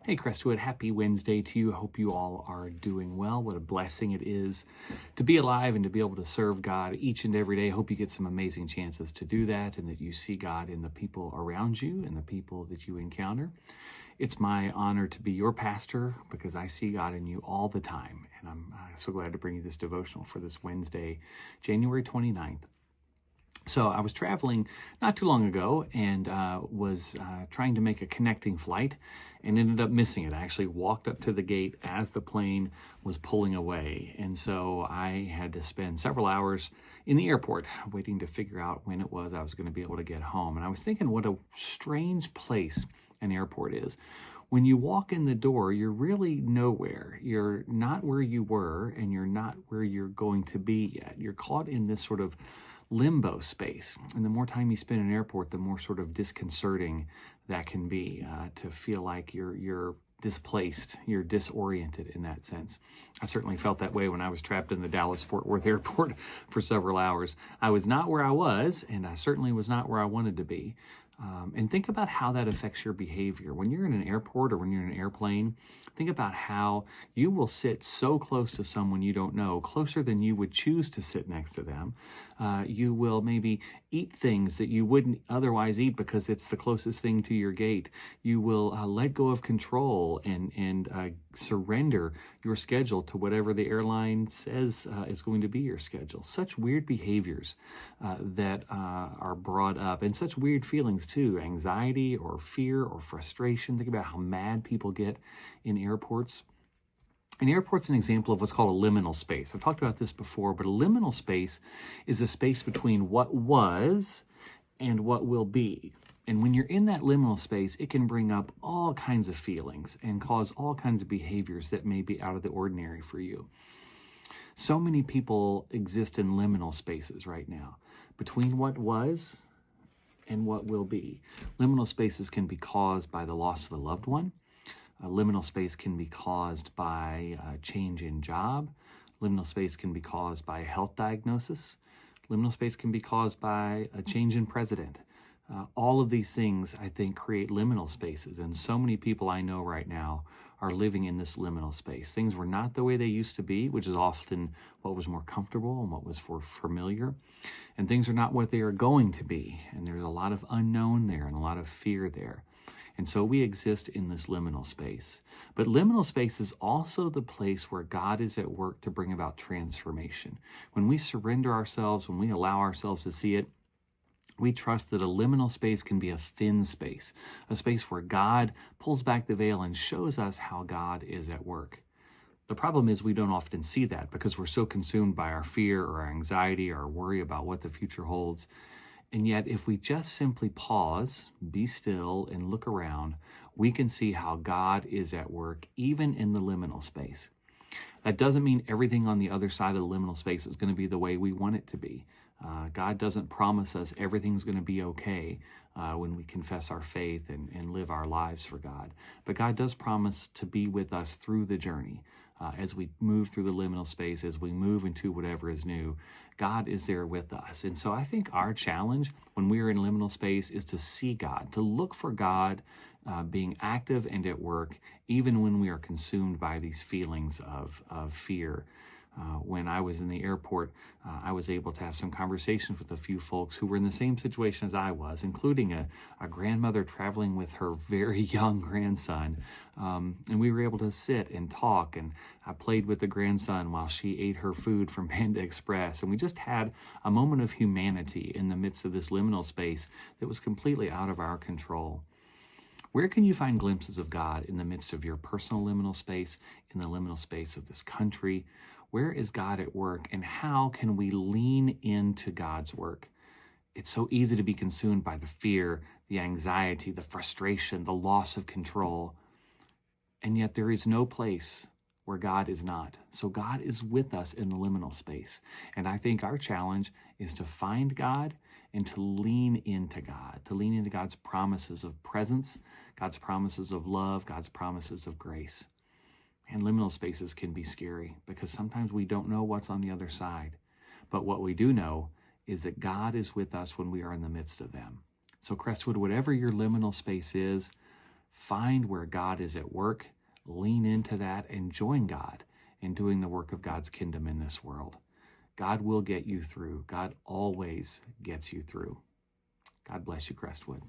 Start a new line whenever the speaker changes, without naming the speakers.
Hey, Crestwood, happy Wednesday to you. Hope you all are doing well. What a blessing it is to be alive and to be able to serve God each and every day. Hope you get some amazing chances to do that and that you see God in the people around you and the people that you encounter. It's my honor to be your pastor because I see God in you all the time. And I'm so glad to bring you this devotional for this Wednesday, January 29th. So I was traveling not too long ago and was trying to make a connecting flight and ended up missing it. I actually walked up to the gate as the plane was pulling away. And so I had to spend several hours in the airport waiting to figure out when it was I was going to be able to get home. And I was thinking what a strange place an airport is. When you walk in the door, you're really nowhere. You're not where you were and you're not where you're going to be yet. You're caught in this sort of limbo space. And the more time you spend in an airport, the more sort of disconcerting that can be, to feel like you're displaced, you're disoriented in that sense. I certainly felt that way when I was trapped in the Dallas-Fort Worth airport for several hours. I was not where I was, and I certainly was not where I wanted to be. And think about how that affects your behavior. When you're in an airport or when you're in an airplane, think about how you will sit so close to someone you don't know, closer than you would choose to sit next to them. You will maybe eat things that you wouldn't otherwise eat because it's the closest thing to your gate. You will let go of control and surrender your schedule to whatever the airline says is going to be your schedule. Such weird behaviors that are brought up, and such weird feelings too, anxiety or fear or frustration. Think about how mad people get in airports. An airport's an example of what's called a liminal space. I've talked about this before, but a liminal space is a space between what was and what will be. And when you're in that liminal space, it can bring up all kinds of feelings and cause all kinds of behaviors that may be out of the ordinary for you. So many people exist in liminal spaces right now, between what was and what will be. Liminal spaces can be caused by the loss of a loved one. A liminal space can be caused by a change in job. Liminal space can be caused by a health diagnosis. Liminal space can be caused by a change in president. All of these things, I think, create liminal spaces. And so many people I know right now are living in this liminal space. Things were not the way they used to be, which is often what was more comfortable and what was familiar. And things are not what they are going to be. And there's a lot of unknown there and a lot of fear there. And so we exist in this liminal space. But liminal space is also the place where God is at work to bring about transformation. When we surrender ourselves, when we allow ourselves to see it, we trust that a liminal space can be a thin space, a space where God pulls back the veil and shows us how God is at work. The problem is we don't often see that because we're so consumed by our fear or our anxiety or our worry about what the future holds. And yet, if we just simply pause, be still, and look around, we can see how God is at work, even in the liminal space. That doesn't mean everything on the other side of the liminal space is going to be the way we want it to be. God doesn't promise us everything's going to be okay when we confess our faith and live our lives for God. But God does promise to be with us through the journey. As we move through the liminal space, as we move into whatever is new, God is there with us. And so I think our challenge when we are in liminal space is to see God, to look for God being active and at work, even when we are consumed by these feelings of fear. When I was in the airport, I was able to have some conversations with a few folks who were in the same situation as I was, including a grandmother traveling with her very young grandson. And we were able to sit and talk, and I played with the grandson while she ate her food from Panda Express. And we just had a moment of humanity in the midst of this liminal space that was completely out of our control. Where can you find glimpses of God in the midst of your personal liminal space, in the liminal space of this country? Where is God at work, and how can we lean into God's work? It's so easy to be consumed by the fear, the anxiety, the frustration, the loss of control. And yet there is no place where God is not. So God is with us in the liminal space. And I think our challenge is to find God and to lean into God, to lean into God's promises of presence, God's promises of love, God's promises of grace. And liminal spaces can be scary because sometimes we don't know what's on the other side. But what we do know is that God is with us when we are in the midst of them. So Crestwood, whatever your liminal space is, Find where God is at work, lean into that, and join God in doing the work of God's kingdom in this world. God will get you through. God always gets you through. God bless you, Crestwood.